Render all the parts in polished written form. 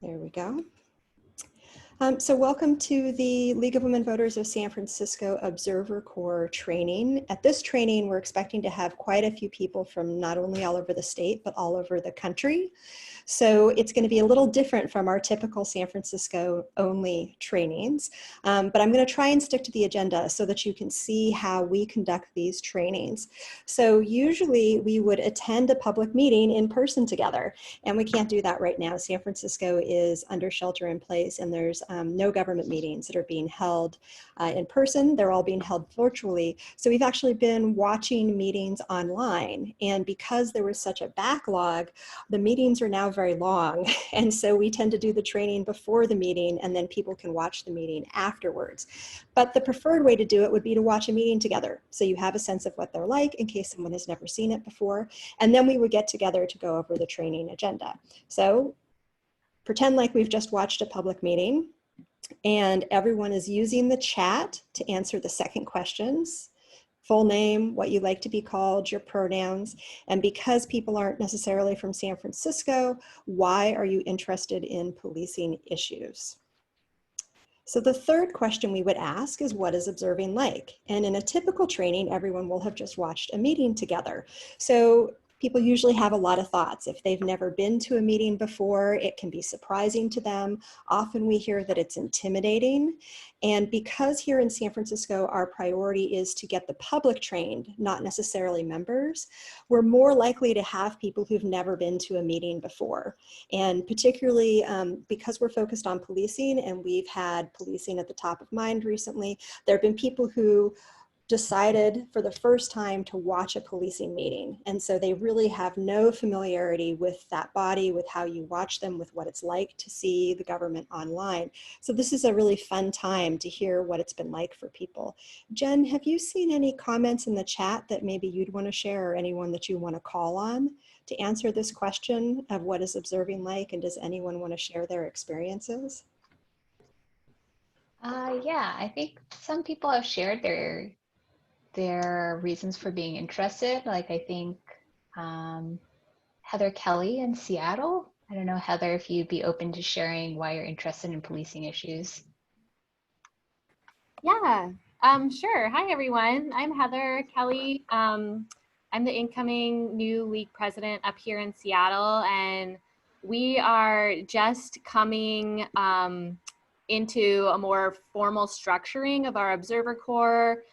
There we go. So welcome to the League of Women Voters of San Francisco Observer Corps training. At this training, we're expecting to have quite a few people from not only all over the state, but all over the country. So it's going to be a little different from our typical San Francisco only trainings, but I'm going to try and stick to the agenda so that you can see how we conduct these trainings. So usually we would attend a public meeting in person together, and we can't do that right now. San Francisco is under shelter in place, and there's no government meetings that are being held in person. They're all being held virtually. So we've actually been watching meetings online, and because there was such a backlog, the meetings are now very long. And so we tend to do the training before the meeting, and then people can watch the meeting afterwards. But the preferred way to do it would be to watch a meeting together, so you have a sense of what they're like in case someone has never seen it before. And then we would get together to go over the training agenda. So pretend like we've just watched a public meeting, and everyone is using the chat to answer the second questions. Full name, what you like to be called, your pronouns, and because people aren't necessarily from San Francisco, why are you interested in policing issues? So the third question we would ask is, what is observing like? And in a typical training, everyone will have just watched a meeting together. So people usually have a lot of thoughts. If they've never been to a meeting before, it can be surprising to them. Often we hear that it's intimidating. And because here in San Francisco, our priority is to get the public trained, not necessarily members, we're more likely to have people who've never been to a meeting before. And particularly because we're focused on policing, and we've had policing at the top of mind recently, there have been people who decided for the first time to watch a policing meeting. And so they really have no familiarity with that body, with how you watch them, with what it's like to see the government online. So this is a really fun time to hear what it's been like for people. Jen, have you seen any comments in the chat that maybe you'd want to share, or anyone that you want to call on to answer this question of what is observing like, and does anyone want to share their experiences? Yeah, I think some people have shared their reasons for being interested. Like I think Heather Kelly in Seattle. I don't know, Heather, if you'd be open to sharing why you're interested in policing issues. Yeah, sure. Hi, everyone. I'm Heather Kelly. I'm the incoming new league president up here in Seattle, and we are just coming into a more formal structuring of our Observer Corps,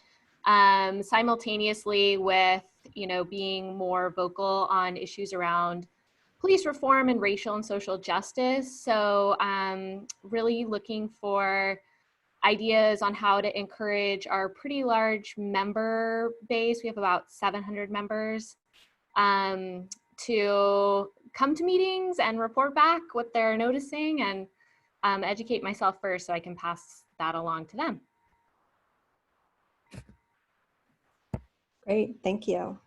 simultaneously with, being more vocal on issues around police reform and racial and social justice. So really looking for ideas on how to encourage our pretty large member base. We have about 700 members to come to meetings and report back what they're noticing, and educate myself first so I can pass that along to them. Great, thank you.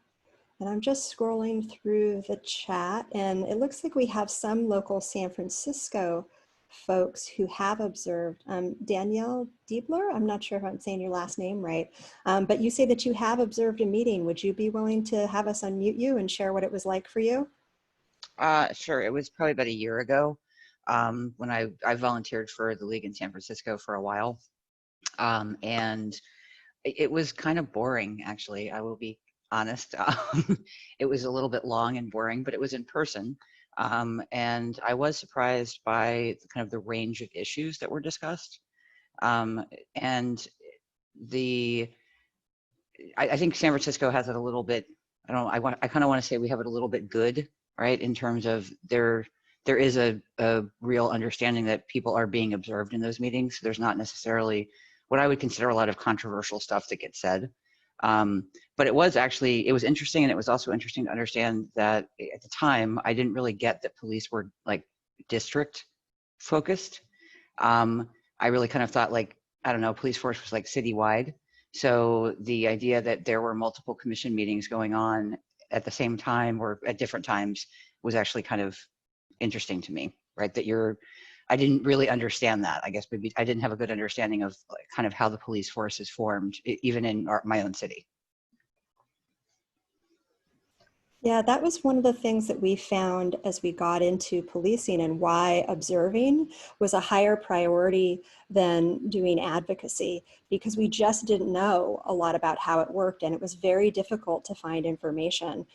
And I'm just scrolling through the chat, and it looks like we have some local San Francisco folks who have observed. Danielle Diebler, I'm not sure if I'm saying your last name right, but you say that you have observed a meeting. Would you be willing to have us unmute you and share what it was like for you? Sure, it was probably about a year ago when I volunteered for the League in San Francisco for a while. And it was kind of boring, actually, I will be honest. It was a little bit long and boring, but it was in person. And I was surprised by kind of the range of issues that were discussed. And I think San Francisco has it a little bit, I kind of want to say we have it a little bit good, right? In terms of there is a real understanding that people are being observed in those meetings. There's not necessarily what I would consider a lot of controversial stuff that gets said. But it was interesting, and it was also interesting to understand that at the time, I didn't really get that police were like district focused. I really kind of thought like, I don't know, police force was like citywide. So the idea that there were multiple commission meetings going on at the same time or at different times was actually kind of interesting to me, right? I didn't really understand that. I guess maybe I didn't have a good understanding of like, kind of how the police force is formed, even in my own city. Yeah, that was one of the things that we found as we got into policing, and why observing was a higher priority than doing advocacy, because we just didn't know a lot about how it worked, and it was very difficult to find information.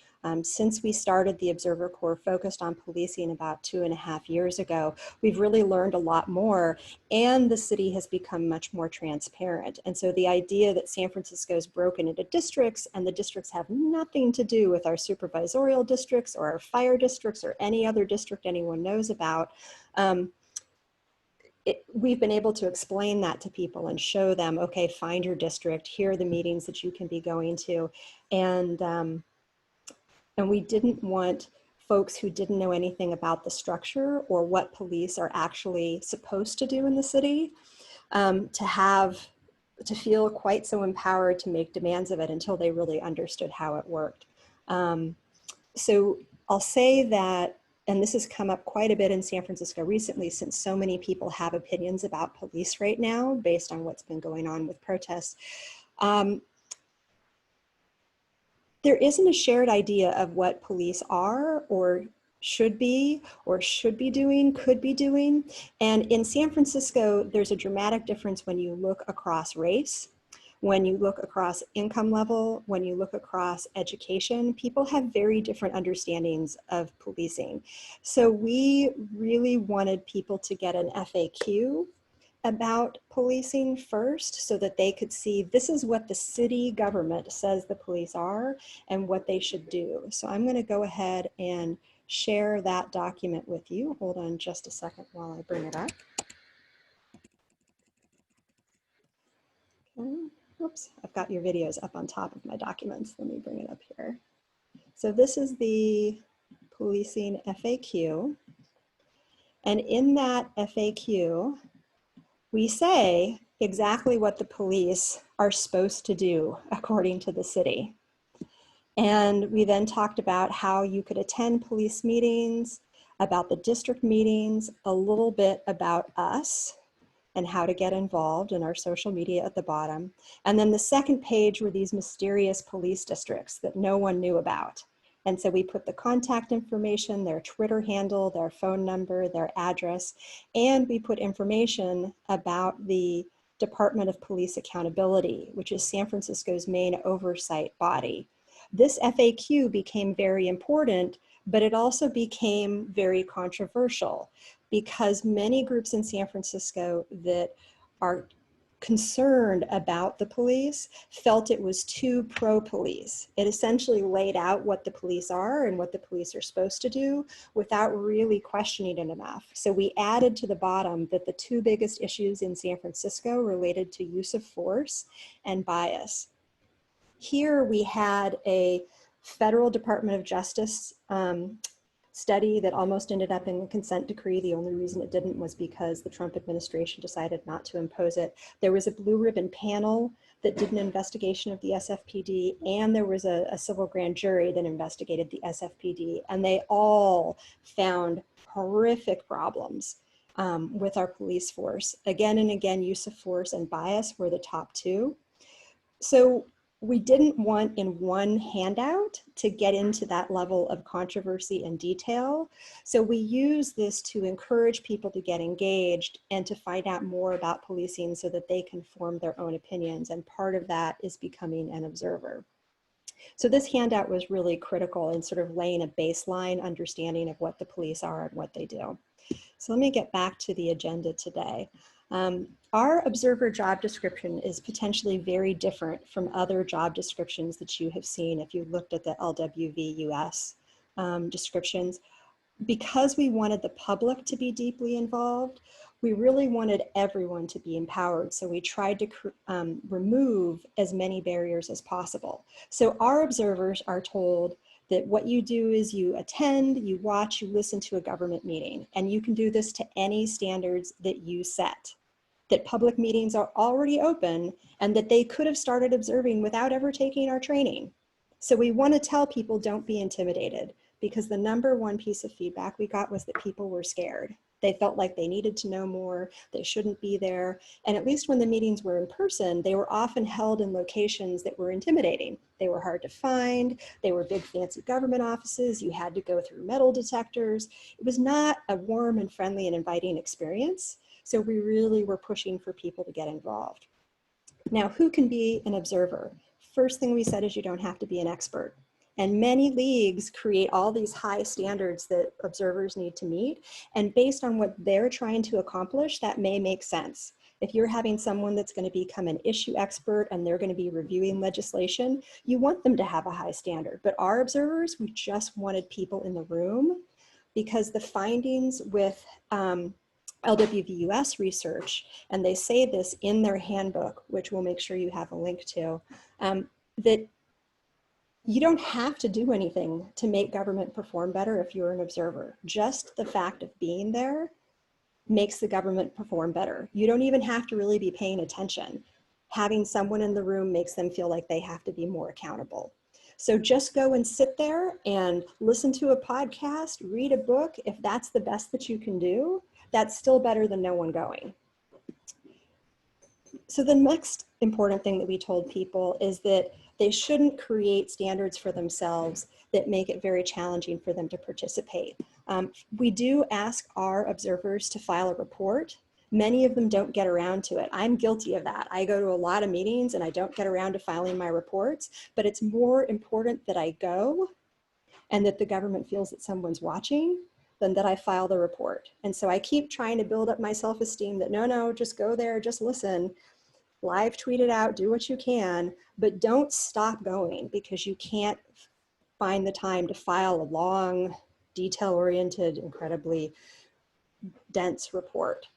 Since we started the Observer Corps focused on policing about 2.5 years ago, we've really learned a lot more, and the city has become much more transparent. And so the idea that San Francisco is broken into districts, and the districts have nothing to do with our supervisorial districts or our fire districts or any other district anyone knows about, we've been able to explain that to people and show them, okay, find your district, here are the meetings that you can be going to. And we didn't want folks who didn't know anything about the structure or what police are actually supposed to do in the city to feel quite so empowered to make demands of it until they really understood how it worked. So I'll say that, and this has come up quite a bit in San Francisco recently, since so many people have opinions about police right now based on what's been going on with protests. There isn't a shared idea of what police are or should be doing, could be doing. And in San Francisco, there's a dramatic difference when you look across race, when you look across income level, when you look across education. People have very different understandings of policing. So we really wanted people to get an FAQ about policing first, so that they could see this is what the city government says the police are and what they should do. So I'm going to go ahead and share that document with you. Hold on just a second while I bring it up. Okay. Oops, I've got your videos up on top of my documents. Let me bring it up here. So this is the policing FAQ. And in that FAQ, we say exactly what the police are supposed to do according to the city. And we then talked about how you could attend police meetings, about the district meetings, a little bit about us and how to get involved in our social media at the bottom. And then the second page were these mysterious police districts that no one knew about. And so we put the contact information, their Twitter handle, their phone number, their address, and we put information about the Department of Police Accountability, which is San Francisco's main oversight body. This FAQ became very important, but it also became very controversial, because many groups in San Francisco that are concerned about the police felt it was too pro-police. It essentially laid out what the police are and what the police are supposed to do without really questioning it enough. So we added to the bottom that the two biggest issues in San Francisco related to use of force and bias. Here we had a federal Department of Justice study that almost ended up in a consent decree. The only reason it didn't was because the Trump administration decided not to impose it. There was a blue ribbon panel that did an investigation of the SFPD, and there was a civil grand jury that investigated the SFPD, and they all found horrific problems with our police force. Again and again, use of force and bias were the top two. So we didn't want in one handout to get into that level of controversy and detail. So we use this to encourage people to get engaged and to find out more about policing so that they can form their own opinions. And part of that is becoming an observer. So this handout was really critical in sort of laying a baseline understanding of what the police are and what they do. So let me get back to the agenda today. Our observer job description is potentially very different from other job descriptions that you have seen if you looked at the LWV US descriptions. Because we wanted the public to be deeply involved, we really wanted everyone to be empowered. So we tried to remove as many barriers as possible. So our observers are told that what you do is you attend, you watch, you listen to a government meeting, and you can do this to any standards that you set. That public meetings are already open and that they could have started observing without ever taking our training. So we want to tell people don't be intimidated, because the #1 piece of feedback we got was that people were scared. They felt like they needed to know more, they shouldn't be there. And at least when the meetings were in person, they were often held in locations that were intimidating. They were hard to find, they were big fancy government offices, you had to go through metal detectors. It was not a warm and friendly and inviting experience. So we really were pushing for people to get involved. Now, who can be an observer? First thing we said is you don't have to be an expert. And many leagues create all these high standards that observers need to meet. And based on what they're trying to accomplish, that may make sense. If you're having someone that's going to become an issue expert and they're going to be reviewing legislation, you want them to have a high standard. But our observers, we just wanted people in the room, because the findings with LWV US research, and they say this in their handbook, which we'll make sure you have a link to, that you don't have to do anything to make government perform better if you're an observer. Just the fact of being there makes the government perform better. You don't even have to really be paying attention. Having someone in the room makes them feel like they have to be more accountable. So just go and sit there and listen to a podcast, read a book. If that's the best that you can do, that's still better than no one going. So the next important thing that we told people is that they shouldn't create standards for themselves that make it very challenging for them to participate. We do ask our observers to file a report. Many of them don't get around to it. I'm guilty of that. I go to a lot of meetings and I don't get around to filing my reports, but it's more important that I go and that the government feels that someone's watching than that I file the report. And so I keep trying to build up my self-esteem that no, just go there, just listen, live tweet it out, do what you can, but don't stop going because you can't find the time to file a long, detail-oriented, incredibly dense report.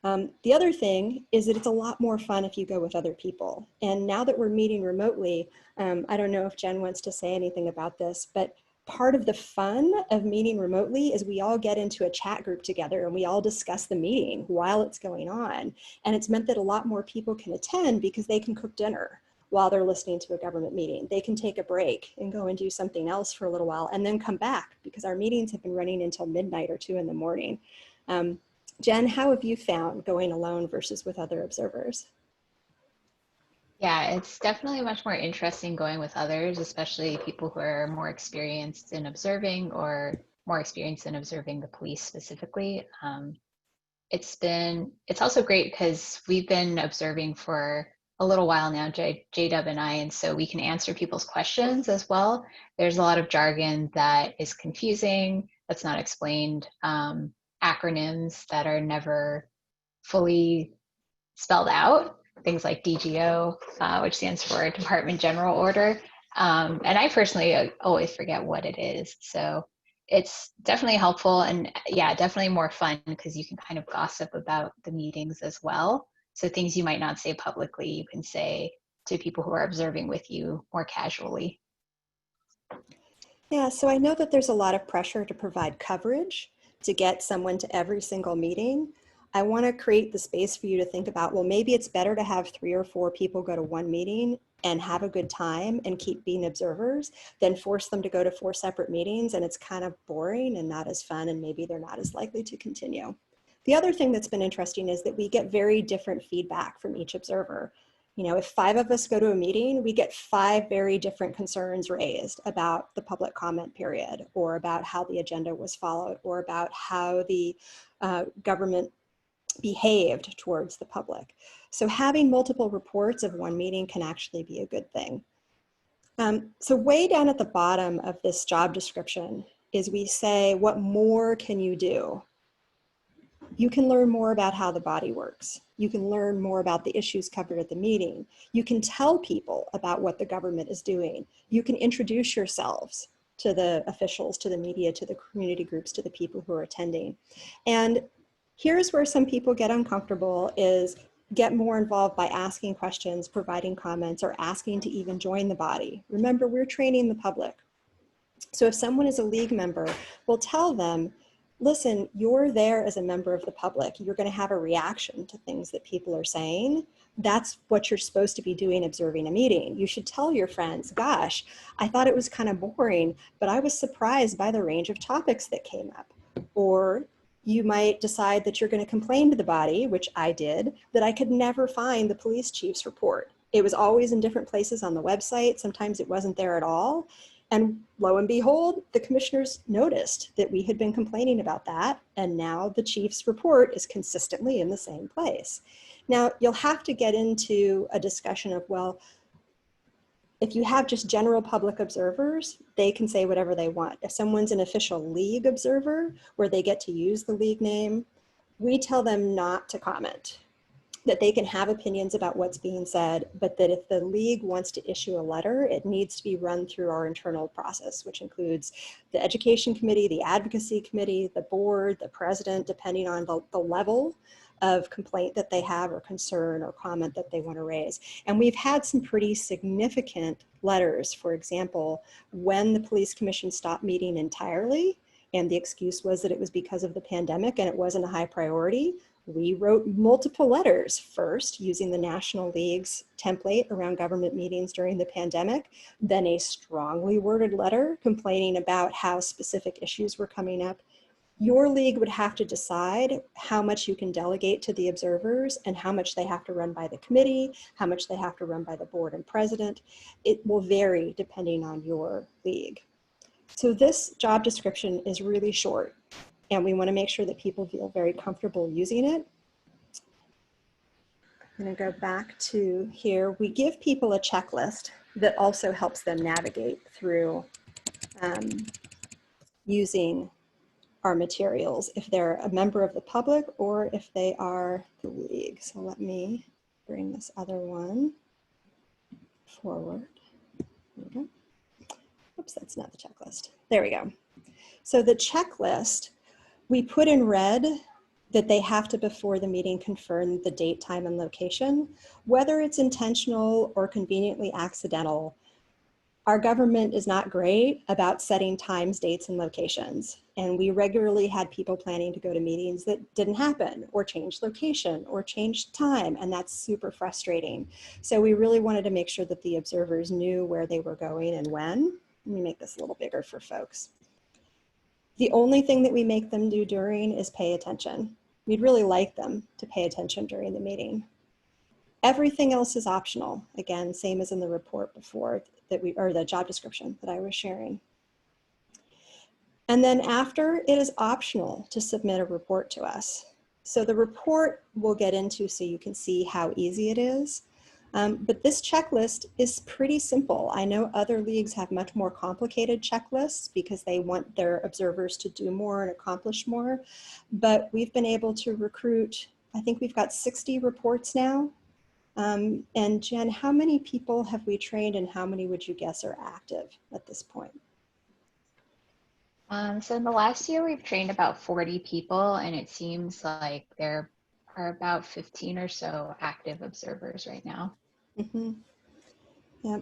The other thing is that it's a lot more fun if you go with other people. And now that we're meeting remotely, I don't know if Jen wants to say anything about this, but part of the fun of meeting remotely is we all get into a chat group together and we all discuss the meeting while it's going on. And it's meant that a lot more people can attend because they can cook dinner while they're listening to a government meeting. They can take a break and go and do something else for a little while and then come back because our meetings have been running until midnight or 2 in the morning. Jen, how have you found going alone versus with other observers? Yeah, it's definitely much more interesting going with others, especially people who are more experienced in observing or more experienced in observing the police specifically. It's also great because we've been observing for a little while now, J-Dub and I, and so we can answer people's questions as well. There's a lot of jargon that is confusing, that's not explained, acronyms that are never fully spelled out, things like DGO, which stands for Department General Order. And I personally always forget what it is. So it's definitely helpful and yeah, definitely more fun because you can kind of gossip about the meetings as well. So things you might not say publicly, you can say to people who are observing with you more casually. Yeah, so I know that there's a lot of pressure to provide coverage to get someone to every single meeting. I want to create the space for you to think about, well, maybe it's better to have 3 or 4 people go to one meeting and have a good time and keep being observers than force them to go to 4 separate meetings and it's kind of boring and not as fun and maybe they're not as likely to continue. The other thing that's been interesting is that we get very different feedback from each observer. You know, if 5 of us go to a meeting, we get 5 very different concerns raised about the public comment period or about how the agenda was followed or about how the government behaved towards the public. So having multiple reports of one meeting can actually be a good thing. So way down at the bottom of this job description is we say, what more can you do? You can learn more about how the body works. You can learn more about the issues covered at the meeting. You can tell people about what the government is doing. You can introduce yourselves to the officials, to the media, to the community groups, to the people who are attending. And here's where some people get uncomfortable is get more involved by asking questions, providing comments, or asking to even join the body. Remember, we're training the public. So if someone is a league member, we'll tell them, listen, you're there as a member of the public. You're going to have a reaction to things that people are saying. That's what you're supposed to be doing observing a meeting. You should tell your friends, gosh, I thought it was kind of boring, but I was surprised by the range of topics that came up. Or You might decide that you're going to complain to the body, which I did, that I could never find the police chief's report. It was always in different places on the website. Sometimes it wasn't there at all. And lo and behold, the commissioners noticed that we had been complaining about that. And now the chief's report is consistently in the same place. Now, you'll have to get into a discussion of, well, if you have just general public observers, they can say whatever they want. If someone's an official league observer where they get to use the league name, we tell them not to comment, that they can have opinions about what's being said, but that if the league wants to issue a letter, it needs to be run through our internal process, which includes the education committee, the advocacy committee, the board, the president, depending on the level of complaint that they have or concern or comment that they want to raise. And we've had some pretty significant letters. For example, when the police commission stopped meeting entirely, and the excuse was that it was because of the pandemic and it wasn't a high priority, we wrote multiple letters, first using the National League's template around government meetings during the pandemic, then a strongly worded letter complaining about how specific issues were coming up. Your league would have to decide how much you can delegate to the observers and how much they have to run by the committee, how much they have to run by the board and president. It will vary depending on your league. So this job description is really short, and we want to make sure that people feel very comfortable using it. I'm going to go back to here. We give people a checklist that also helps them navigate through using our materials, if they're a member of the public or if they are the league. So let me bring this other one forward. There we go. Oops, that's not the checklist. There we go. So the checklist, we put in red that they have to, before the meeting, confirm the date, time, and location. Whether it's intentional or conveniently accidental, our government is not great about setting times, dates, and locations. And we regularly had people planning to go to meetings that didn't happen, or change location, or change time, and that's super frustrating. So we really wanted to make sure that the observers knew where they were going and when. Let me make this a little bigger for folks. The only thing that we make them do during is pay attention. We'd really like them to pay attention during the meeting. Everything else is optional. Again, same as in the report before that or the job description that I was sharing. And then after, it is optional to submit a report to us. So the report we'll get into so you can see how easy it is. But this checklist is pretty simple. I know other leagues have much more complicated checklists because they want their observers to do more and accomplish more. But we've been able to recruit, I think we've got 60 reports now. And Jen, how many people have we trained and how many would you guess are active at this point? So in the last year, we've trained about 40 people, and it seems like there are about 15 or so active observers right now. Mm-hmm. Yeah.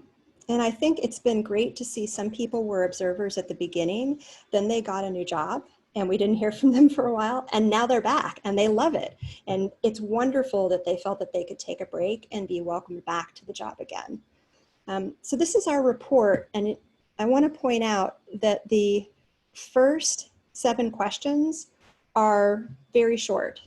And I think it's been great to see some people were observers at the beginning, then they got a new job and we didn't hear from them for a while, and now they're back and they love it. And it's wonderful that they felt that they could take a break and be welcomed back to the job again. So this is our report, and I want to point out that the first 7 questions are very short.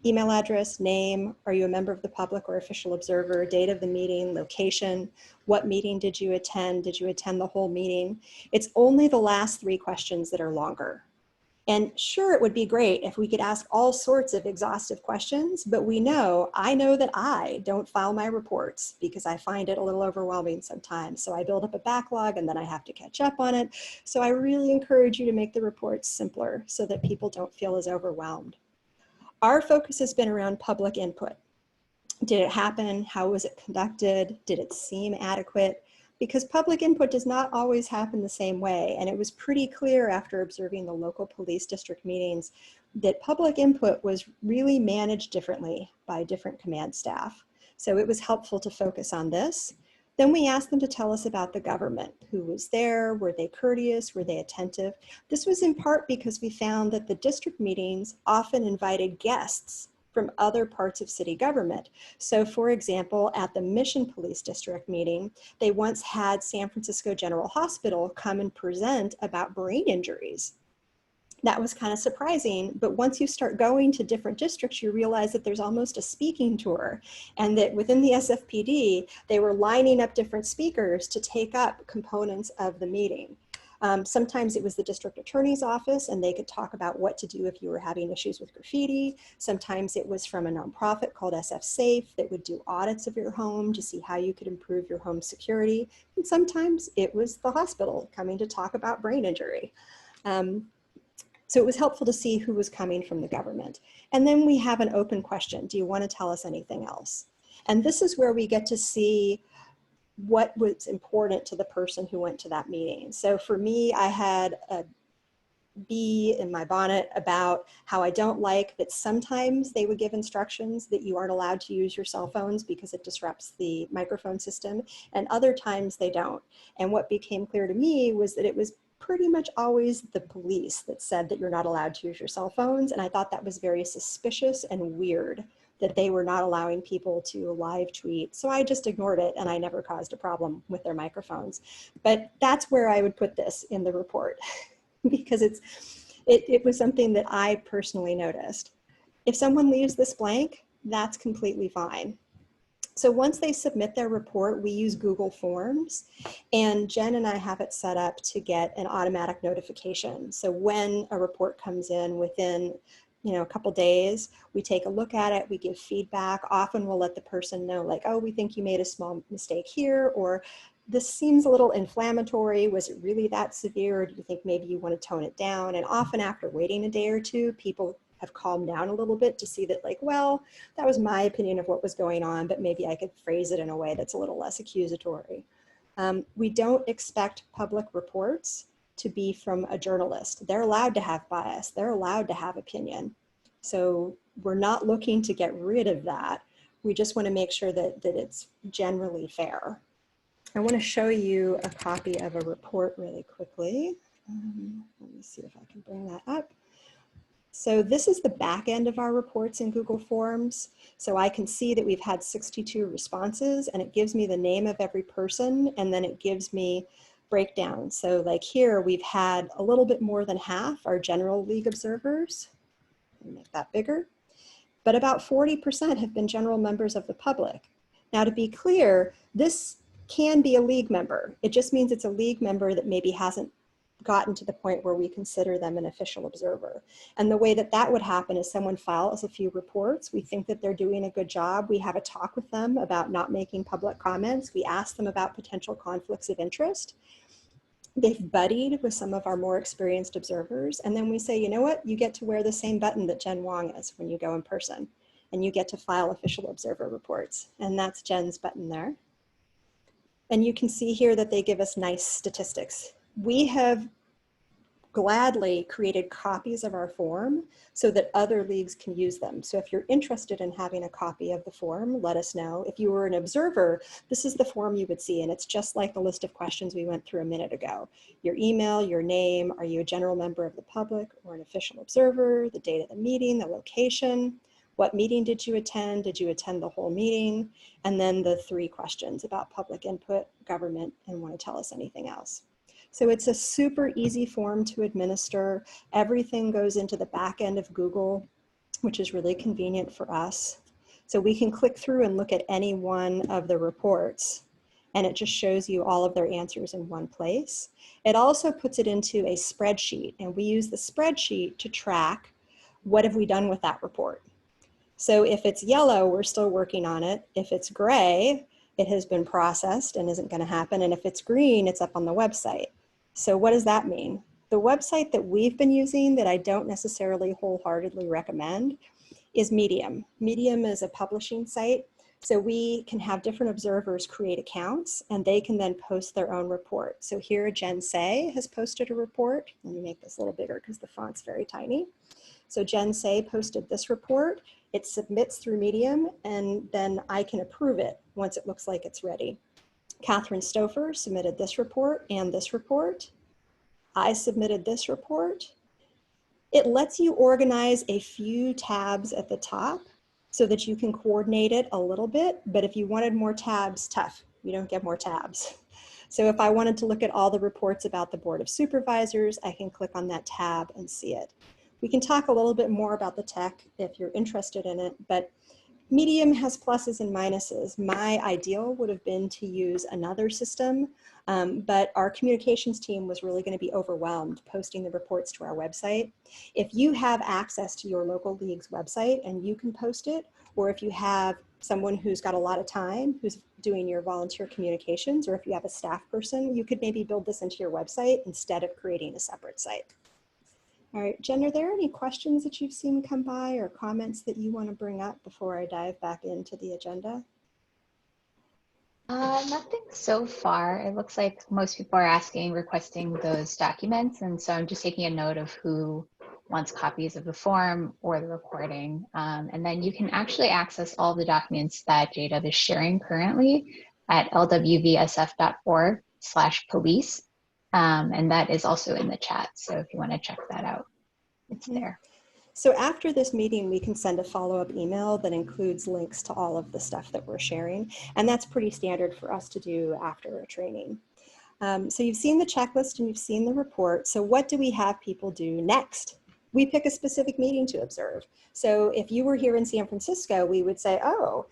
Email address, name, are you a member of the public or official observer, date of the meeting, location, what meeting did you attend the whole meeting? It's only the last 3 questions that are longer. And sure, it would be great if we could ask all sorts of exhaustive questions, but I know that I don't file my reports because I find it a little overwhelming sometimes. So I build up a backlog and then I have to catch up on it. So I really encourage you to make the reports simpler so that people don't feel as overwhelmed. Our focus has been around public input. Did it happen? How was it conducted? Did it seem adequate? Because public input does not always happen the same way. And it was pretty clear after observing the local police district meetings that public input was really managed differently by different command staff. So it was helpful to focus on this. Then we asked them to tell us about the government. Who was there? Were they courteous? Were they attentive? This was in part because we found that the district meetings often invited guests from other parts of city government. So for example, at the Mission Police District meeting, they once had San Francisco General Hospital come and present about brain injuries. That was kind of surprising, but once you start going to different districts, you realize that there's almost a speaking tour, and that within the SFPD, they were lining up different speakers to take up components of the meeting. Sometimes it was the district attorney's office and they could talk about what to do if you were having issues with graffiti. Sometimes it was from a nonprofit called SF Safe that would do audits of your home to see how you could improve your home security. And sometimes it was the hospital coming to talk about brain injury. So it was helpful to see who was coming from the government. And then we have an open question. Do you want to tell us anything else? And this is where we get to see what was important to the person who went to that meeting. So for me, I had a bee in my bonnet about how I don't like that sometimes they would give instructions that you aren't allowed to use your cell phones because it disrupts the microphone system, and other times they don't. And what became clear to me was that it was pretty much always the police that said that you're not allowed to use your cell phones. And I thought that was very suspicious and weird that they were not allowing people to live tweet. So I just ignored it and I never caused a problem with their microphones. But that's where I would put this in the report because it was something that I personally noticed. If someone leaves this blank, that's completely fine. So once they submit their report, we use Google Forms, and Jen and I have it set up to get an automatic notification. So when a report comes in within a couple days, we take a look at it, we give feedback. Often we'll let the person know like, oh, we think you made a small mistake here, or this seems a little inflammatory. Was it really that severe? Or do you think maybe you want to tone it down? And often after waiting a day or two, people have calmed down a little bit to see that like, well, that was my opinion of what was going on, but maybe I could phrase it in a way that's a little less accusatory. We don't expect public reports to be from a journalist. They're allowed to have bias. They're allowed to have opinion. So we're not looking to get rid of that. We just want to make sure that it's generally fair. I want to show you a copy of a report really quickly. Let me see if I can bring that up. So this is the back end of our reports in Google Forms. So I can see that we've had 62 responses, and it gives me the name of every person, and then it gives me breakdown. So like here, we've had a little bit more than half are general league observers. Let me make that bigger. But about 40% have been general members of the public. Now, to be clear, this can be a league member. It just means it's a league member that maybe hasn't gotten to the point where we consider them an official observer. And the way that that would happen is someone files a few reports. We think that they're doing a good job. We have a talk with them about not making public comments. We ask them about potential conflicts of interest. They've buddied with some of our more experienced observers. And then we say, you know what? You get to wear the same button that Jen Wong is when you go in person. And you get to file official observer reports. And that's Jen's button there. And you can see here that they give us nice statistics. We have gladly created copies of our form so that other leagues can use them. So if you're interested in having a copy of the form, let us know. If you were an observer, this is the form you would see, and it's just like the list of questions we went through a minute ago. Your email, your name, are you a general member of the public or an official observer, the date of the meeting, the location, what meeting did you attend the whole meeting, and then the 3 questions about public input, government, and want to tell us anything else. So it's a super easy form to administer. Everything goes into the back end of Google, which is really convenient for us. So we can click through and look at any one of the reports, and it just shows you all of their answers in one place. It also puts it into a spreadsheet, and we use the spreadsheet to track what have we done with that report. So if it's yellow, we're still working on it. If it's gray, it has been processed and isn't going to happen. And if it's green, it's up on the website. So what does that mean? The website that we've been using that I don't necessarily wholeheartedly recommend is Medium. Medium is a publishing site. So we can have different observers create accounts and they can then post their own report. So here Jen Say has posted a report. Let me make this a little bigger because the font's very tiny. So Jen Say posted this report. It submits through Medium and then I can approve it once it looks like it's ready. Catherine Stouffer submitted this report and this report. I submitted this report. It lets you organize a few tabs at the top so that you can coordinate it a little bit, but if you wanted more tabs, tough, you don't get more tabs. So if I wanted to look at all the reports about the Board of Supervisors, I can click on that tab and see it. We can talk a little bit more about the tech if you're interested in it, but Medium has pluses and minuses. My ideal would have been to use another system, but our communications team was really going to be overwhelmed posting the reports to our website. If you have access to your local league's website and you can post it, or if you have someone who's got a lot of time who's doing your volunteer communications, or if you have a staff person, you could maybe build this into your website instead of creating a separate site. All right, Jen, are there any questions that you've seen come by or comments that you want to bring up before I dive back into the agenda? Nothing so far. It looks like most people are requesting those documents. And so I'm just taking a note of who wants copies of the form or the recording. And then you can actually access all the documents that JDub is sharing currently at lwvsf.org/police. And that is also in the chat. So if you want to check that out, it's there. So after this meeting, we can send a follow-up email that includes links to all of the stuff that we're sharing. And that's pretty standard for us to do after a training. So you've seen the checklist and you've seen the report. So what do we have people do next? We pick a specific meeting to observe. So if you were here in San Francisco, we would say, oh,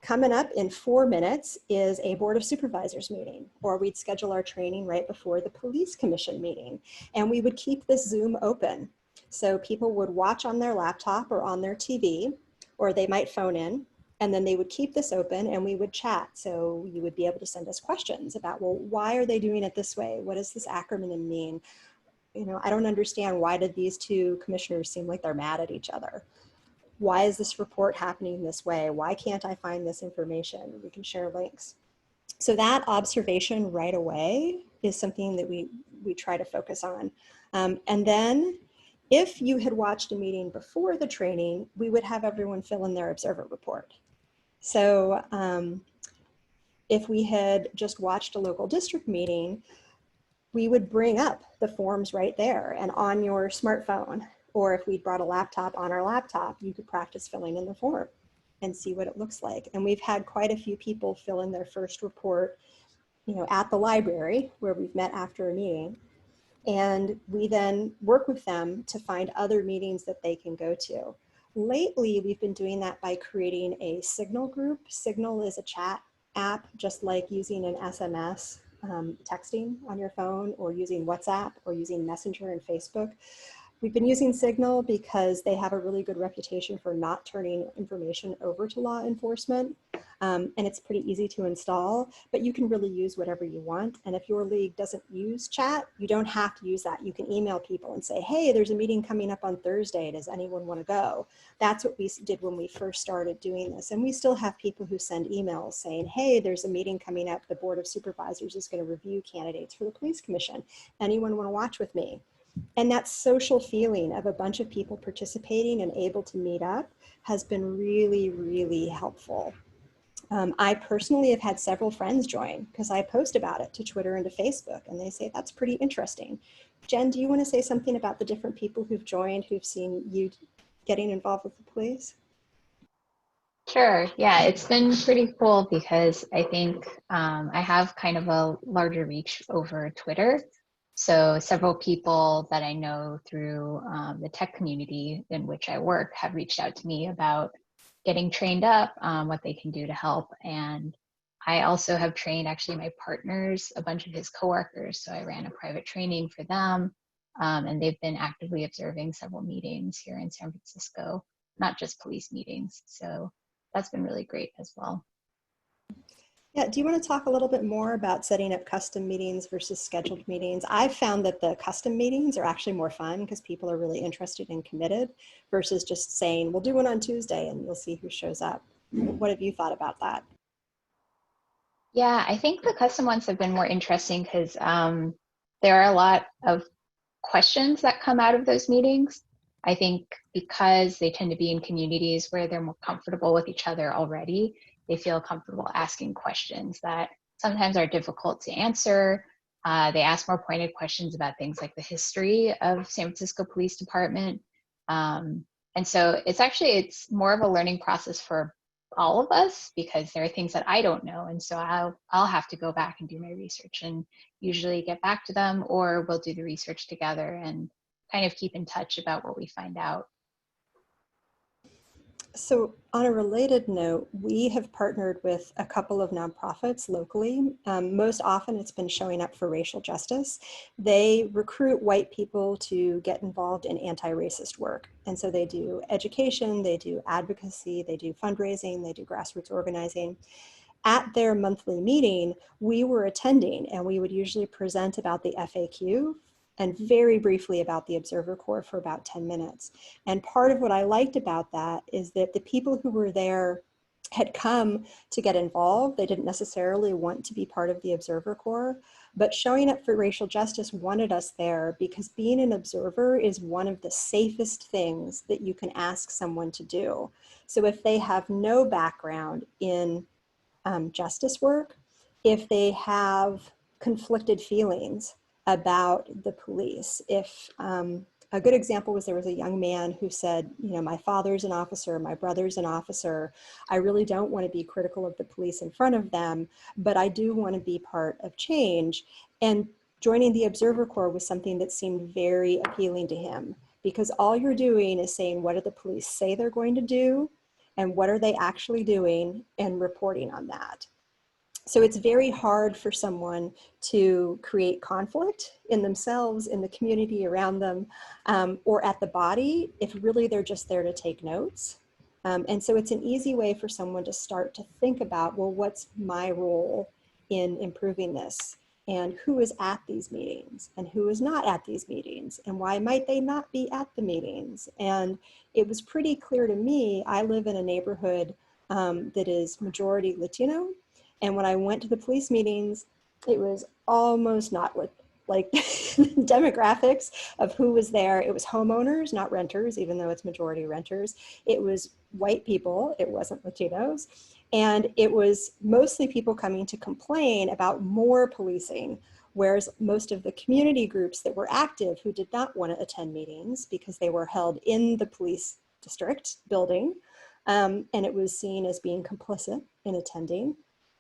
coming up in 4 minutes is a Board of Supervisors meeting, or we'd schedule our training right before the Police Commission meeting. And we would keep this Zoom open. So people would watch on their laptop or on their TV, or they might phone in, and then they would keep this open and we would chat. So you would be able to send us questions about, well, why are they doing it this way? What does this acronym mean? You know, I don't understand, why did these two commissioners seem like they're mad at each other? Why is this report happening this way? Why can't I find this information? We can share links. So that observation right away is something that we try to focus on. And then if you had watched a meeting before the training, we would have everyone fill in their observer report. So if we had just watched a local district meeting, we would bring up the forms right there and on your smartphone. Or if we brought a laptop on our laptop, you could practice filling in the form and see what it looks like. And we've had quite a few people fill in their first report, you know, at the library where we've met after a meeting. And we then work with them to find other meetings that they can go to. Lately, we've been doing that by creating a Signal group. Signal is a chat app, just like using an SMS texting on your phone, or using WhatsApp, or using Messenger and Facebook. We've been using Signal because they have a really good reputation for not turning information over to law enforcement. And it's pretty easy to install, but you can really use whatever you want. And if your league doesn't use chat, you don't have to use that. You can email people and say, hey, there's a meeting coming up on Thursday. Does anyone want to go? That's what we did when we first started doing this. And we still have people who send emails saying, hey, there's a meeting coming up. The Board of Supervisors is going to review candidates for the Police Commission. Anyone want to watch with me? And that social feeling of a bunch of people participating and able to meet up has been really, really helpful. I personally have had several friends join because I post about it to Twitter and to Facebook, and they say that's pretty interesting. Jen, do you want to say something about the different people who've joined, who've seen you getting involved with the police? Sure. Yeah, it's been pretty cool because I think I have kind of a larger reach over Twitter. So several people that I know through the tech community in which I work have reached out to me about getting trained up, what they can do to help. And I also have trained actually my partners, a bunch of his coworkers. So I ran a private training for them, and they've been actively observing several meetings here in San Francisco, not just police meetings. So that's been really great as well. Yeah, do you want to talk a little bit more about setting up custom meetings versus scheduled meetings? I've found that the custom meetings are actually more fun because people are really interested and committed versus just saying, we'll do one on Tuesday and you'll see who shows up. What have you thought about that? Yeah, I think the custom ones have been more interesting because there are a lot of questions that come out of those meetings. I think because they tend to be in communities where they're more comfortable with each other already, they feel comfortable asking questions that sometimes are difficult to answer. They ask more pointed questions about things like the history of San Francisco Police Department. And so it's more of a learning process for all of us, because there are things that I don't know. And so I'll have to go back and do my research and usually get back to them, or we'll do the research together and kind of keep in touch about what we find out. So on a related note, we have partnered with a couple of nonprofits locally. Most often it's been showing up for racial justice. They recruit white people to get involved in anti-racist work. And so they do education, they do advocacy, they do fundraising, they do grassroots organizing. At their monthly meeting, we were attending, and we would usually present about the FAQ and very briefly about the Observer Corps for about 10 minutes. And part of what I liked about that is that the people who were there had come to get involved. They didn't necessarily want to be part of the Observer Corps, but Showing Up for Racial Justice wanted us there because being an observer is one of the safest things that you can ask someone to do. So if they have no background in justice work, if they have conflicted feelings about the police. If a good example was there was a young man who said, you know, my father's an officer, my brother's an officer. I really don't want to be critical of the police in front of them, but I do want to be part of change. And joining the Observer Corps was something that seemed very appealing to him, because all you're doing is saying, what do the police say they're going to do? And what are they actually doing, and reporting on that. So it's very hard for someone to create conflict in themselves, in the community around them, or at the body, if really they're just there to take notes. And so it's an easy way for someone to start to think about, well, what's my role in improving this? And who is at these meetings and who is not at these meetings? And why might they not be at the meetings? And it was pretty clear to me, I live in a neighborhood that is majority Latino. And when I went to the police meetings, it was almost not like demographics of who was there. It was homeowners, not renters, even though it's majority renters. It was white people, it wasn't Latinos. And it was mostly people coming to complain about more policing, whereas most of the community groups that were active who did not want to attend meetings because they were held in the police district building, and it was seen as being complicit in attending,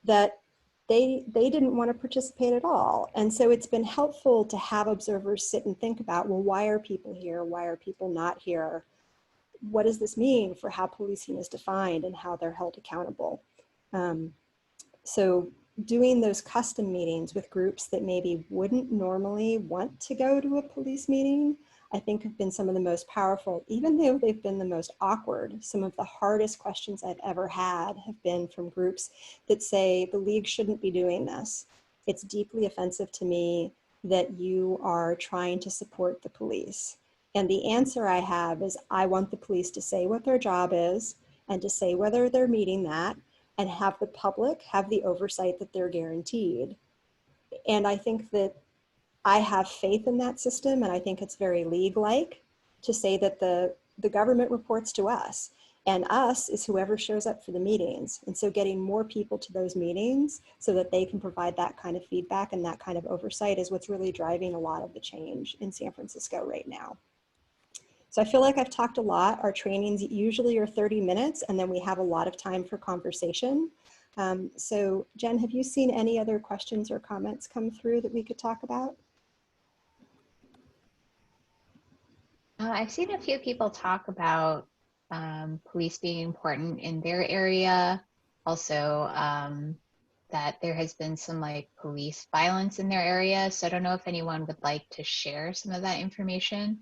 that they didn't want to participate at all. And so it's been helpful to have observers sit and think about, well, why are people here? Why are people not here? What does this mean for how policing is defined and how they're held accountable? So doing those custom meetings with groups that maybe wouldn't normally want to go to a police meeting, I think have been some of the most powerful, even though they've been the most awkward. Some of the hardest questions I've ever had have been from groups that say the league shouldn't be doing this. It's deeply offensive to me that you are trying to support the police. And the answer I have is, I want the police to say what their job is and to say whether they're meeting that, and have the public have the oversight that they're guaranteed. And I think that I have faith in that system, and I think it's very league-like to say that the government reports to us, and us is whoever shows up for the meetings. And so getting more people to those meetings so that they can provide that kind of feedback and that kind of oversight is what's really driving a lot of the change in San Francisco right now. So I feel like I've talked a lot. Our trainings usually are 30 minutes, and then we have a lot of time for conversation. So Jen, have you seen any other questions or comments come through that we could talk about? I've seen a few people talk about police being important in their area. Also, that there has been some like police violence in their area. So I don't know if anyone would like to share some of that information.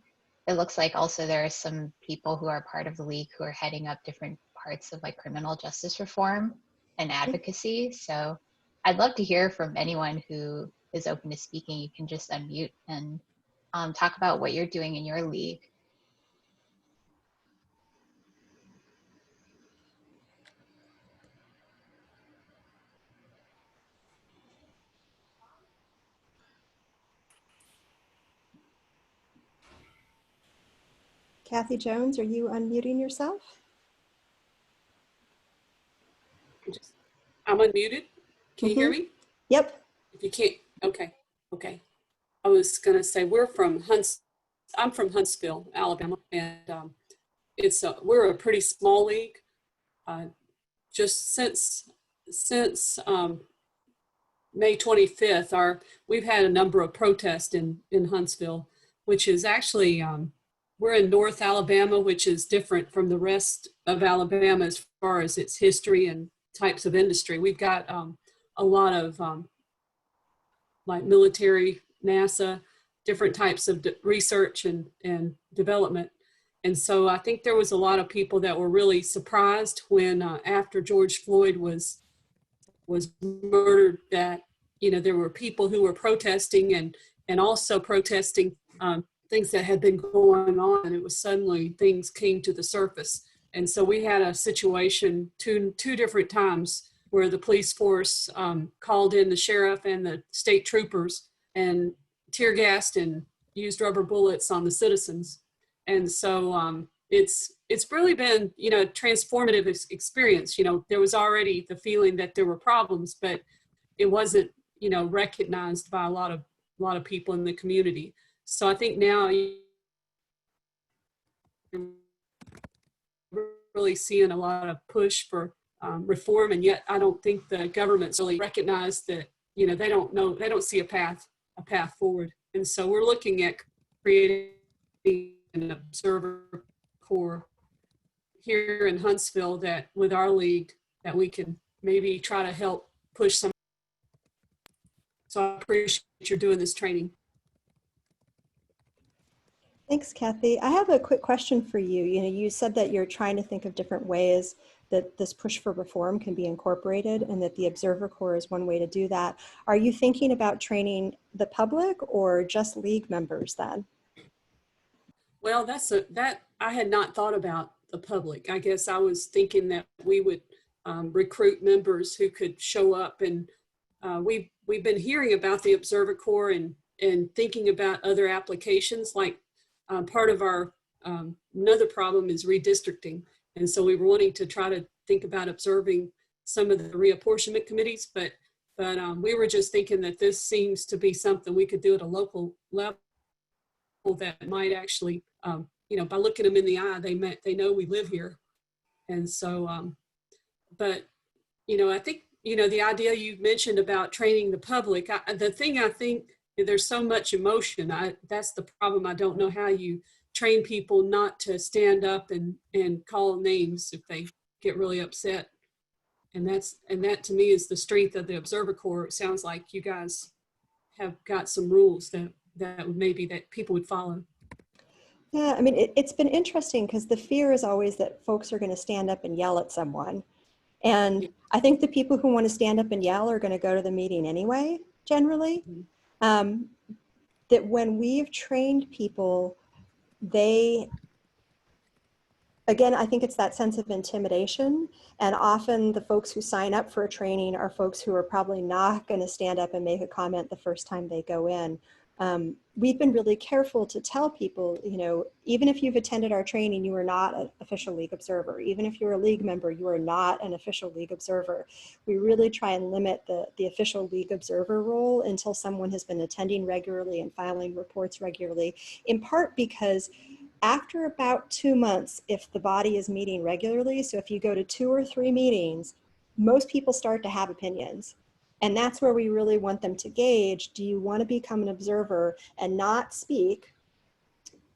It looks like also there are some people who are part of the league who are heading up different parts of like criminal justice reform and advocacy. So I'd love to hear from anyone who is open to speaking. You can just unmute and talk about what you're doing in your league. Kathy Jones, are you unmuting yourself? I'm unmuted. Can you hear me? Yep. If you can't, okay. I was gonna say I'm from Huntsville, Alabama, and we're a pretty small league. just since May 25th, we've had a number of protests in Huntsville, which is actually, we're in North Alabama, which is different from the rest of Alabama as far as its history and types of industry. We've got a lot of like military, NASA, different types of research and development. And so I think there was a lot of people that were really surprised when after George Floyd was murdered, that, you know, there were people who were protesting and also protesting things that had been going on, and it was suddenly things came to the surface. And so we had a situation two different times where the police force called in the sheriff and the state troopers and tear gassed and used rubber bullets on the citizens. And so it's really been, you know, a transformative experience. You know, there was already the feeling that there were problems, but it wasn't, you know, recognized by a lot of people in the community. So I think now you're really seeing a lot of push for reform, and yet I don't think the government's really recognized that, you know, they don't see a path forward. And so we're looking at creating an observer corps here in Huntsville that with our league that we can maybe try to help push some. So I appreciate you're doing this training. Thanks, Kathy. I have a quick question for you. You know, you said that you're trying to think of different ways that this push for reform can be incorporated, and that the Observer Corps is one way to do that. Are you thinking about training the public or just league members then? Well, that I had not thought about the public. I guess I was thinking that we would recruit members who could show up, and we've been hearing about the Observer Corps and thinking about other applications. Like part of our another problem is redistricting, and so we were wanting to try to think about observing some of the reapportionment committees, but we were just thinking that this seems to be something we could do at a local level that might actually, you know, by looking them in the eye, they know we live here. And so, but, you know, I think, you know, the idea you mentioned about training the public, the thing I think, there's so much emotion. That's the problem. I don't know how you train people not to stand up and call names if they get really upset. And that to me is the strength of the Observer Corps. It sounds like you guys have got some rules that maybe that people would follow. Yeah, I mean, it's been interesting because the fear is always that folks are going to stand up and yell at someone. And I think the people who want to stand up and yell are going to go to the meeting anyway, generally. That when we've trained people, again, I think it's that sense of intimidation. And often the folks who sign up for a training are folks who are probably not going to stand up and make a comment the first time they go in. We've been really careful to tell people, you know, even if you've attended our training, you are not an official league observer. Even if you're a league member, you are not an official league observer. We really try and limit the official league observer role until someone has been attending regularly and filing reports regularly, in part because after about 2 months, if the body is meeting regularly, so if you go to 2 or 3 meetings, most people start to have opinions. And that's where we really want them to gauge, do you want to become an observer and not speak,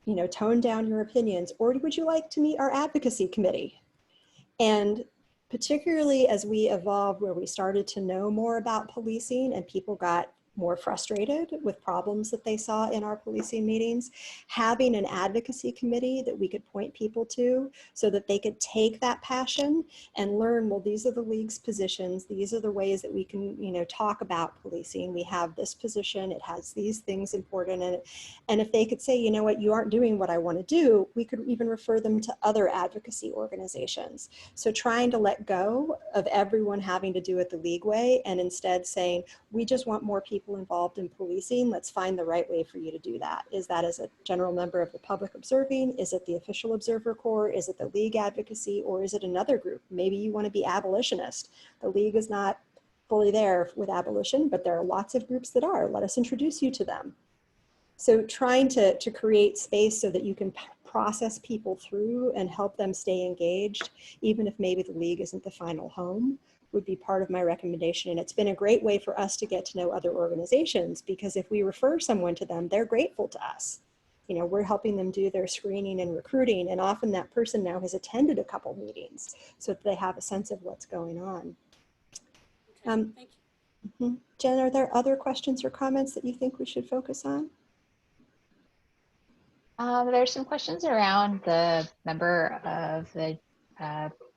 you know, tone down your opinions, or would you like to meet our advocacy committee? And particularly as we evolved, where we started to know more about policing and people got more frustrated with problems that they saw in our policing meetings, having an advocacy committee that we could point people to so that they could take that passion and learn, well, these are the league's positions. These are the ways that we can, you know, talk about policing. We have this position, it has these things important in it. And if they could say, you know what, you aren't doing what I want to do, we could even refer them to other advocacy organizations. So trying to let go of everyone having to do it the league way and instead saying, we just want more people involved in policing. Let's find the right way for you to do that. Is that as a general member of the public observing? Is it the official Observer Corps? Is it the league advocacy? Or is it another group? Maybe you want to be abolitionist. The league is not fully there with abolition, but there are lots of groups that are. Let us introduce you to them. So trying to create space so that you can process people through and help them stay engaged, even if maybe the league isn't the final home, would be part of my recommendation. And it's been a great way for us to get to know other organizations, because if we refer someone to them, they're grateful to us. You know, we're helping them do their screening and recruiting, and often that person now has attended a couple meetings so that they have a sense of what's going on. Okay, thank you. Jen, are there other questions or comments that you think we should focus on? There's some questions around the member of the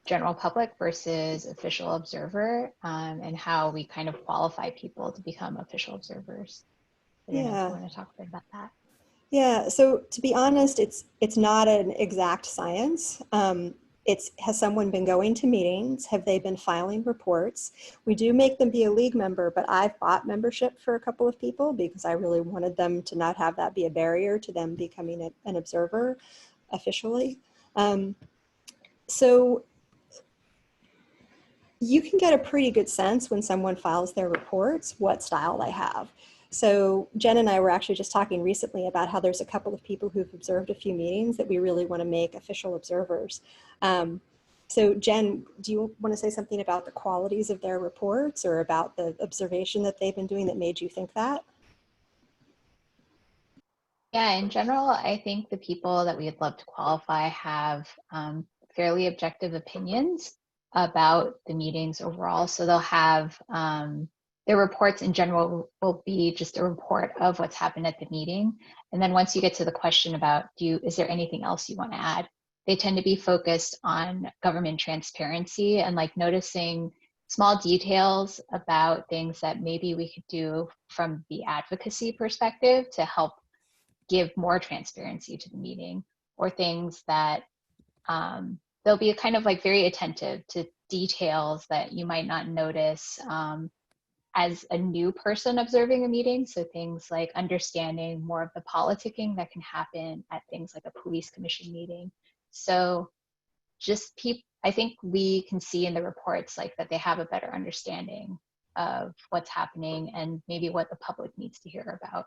general public versus official observer, and how we kind of qualify people to become official observers. I don't know if you want to talk a bit about that. Yeah, so to be honest, it's not an exact science. Has someone been going to meetings? Have they been filing reports? We do make them be a league member, but I've bought membership for a couple of people because I really wanted them to not have that be a barrier to them becoming an observer officially. So you can get a pretty good sense when someone files their reports what style they have. So Jen and I were actually just talking recently about how there's a couple of people who've observed a few meetings that we really want to make official observers. So Jen, do you want to say something about the qualities of their reports or about the observation that they've been doing that made you think that? Yeah, in general, I think the people that we'd love to qualify have fairly objective opinions about the meetings overall. So they'll have their reports in general will be just a report of what's happened at the meeting. And then once you get to the question about, is there anything else you want to add? They tend to be focused on government transparency and like noticing small details about things that maybe we could do from the advocacy perspective to help give more transparency to the meeting, or things that they'll be kind of like very attentive to details that you might not notice as a new person observing a meeting. So things like understanding more of the politicking that can happen at things like a police commission meeting. So just I think we can see in the reports like that they have a better understanding of what's happening and maybe what the public needs to hear about.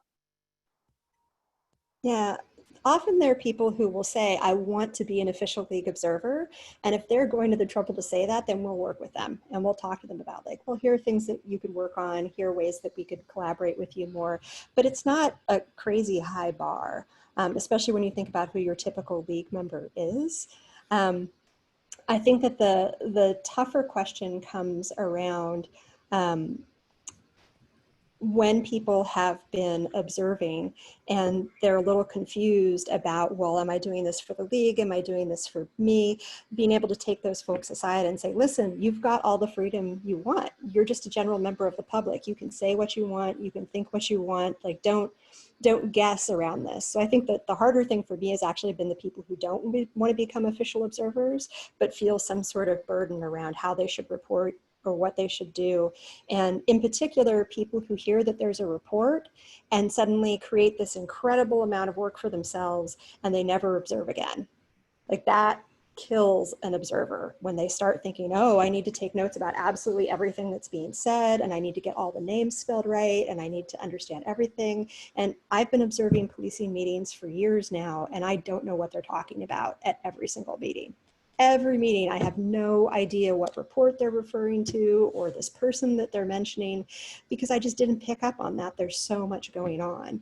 Yeah, often there are people who will say, I want to be an official league observer. And if they're going to the trouble to say that, then we'll work with them and we'll talk to them about like, well, here are things that you could work on, here are ways that we could collaborate with you more. But it's not a crazy high bar, especially when you think about who your typical league member is. I think that the tougher question comes around when people have been observing and they're a little confused about, well, am I doing this for the league? Am I doing this for me? Being able to take those folks aside and say, listen, you've got all the freedom you want. You're just a general member of the public. You can say what you want. You can think what you want. Like, don't guess around this. So I think that the harder thing for me has actually been the people who don't want to become official observers, but feel some sort of burden around how they should report or what they should do. And in particular, people who hear that there's a report and suddenly create this incredible amount of work for themselves and they never observe again. Like that kills an observer when they start thinking, oh, I need to take notes about absolutely everything that's being said, and I need to get all the names spelled right, and I need to understand everything. And I've been observing policing meetings for years now, and I don't know what they're talking about at every single meeting. Every meeting, I have no idea what report they're referring to or this person that they're mentioning, because I just didn't pick up on that. There's so much going on.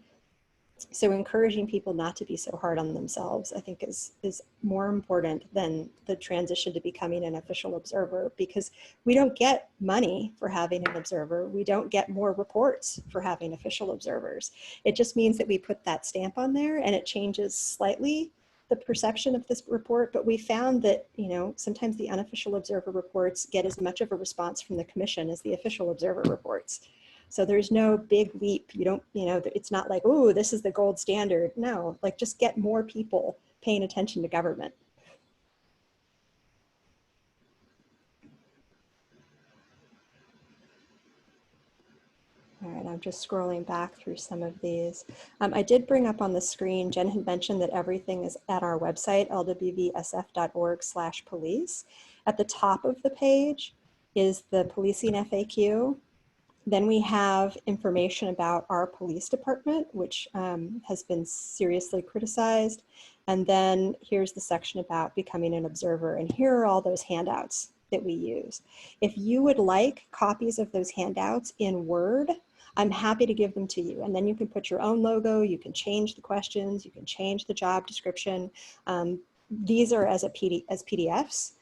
So encouraging people not to be so hard on themselves, I think is more important than the transition to becoming an official observer, because we don't get money for having an observer. We don't get more reports for having official observers. It just means that we put that stamp on there and it changes slightly the perception of this report, but we found that, you know, sometimes the unofficial observer reports get as much of a response from the commission as the official observer reports. So there's no big leap. You don't, you know, it's not like, oh, this is the gold standard. No, like just get more people paying attention to government. All right, I'm just scrolling back through some of these. I did bring up on the screen, Jen had mentioned that everything is at our website, lwvsf.org/police. At the top of the page is the policing FAQ. Then we have information about our police department, which has been seriously criticized. And then here's the section about becoming an observer. And here are all those handouts that we use. If you would like copies of those handouts in Word, I'm happy to give them to you. And then you can put your own logo, you can change the questions, you can change the job description. These are as PDFs.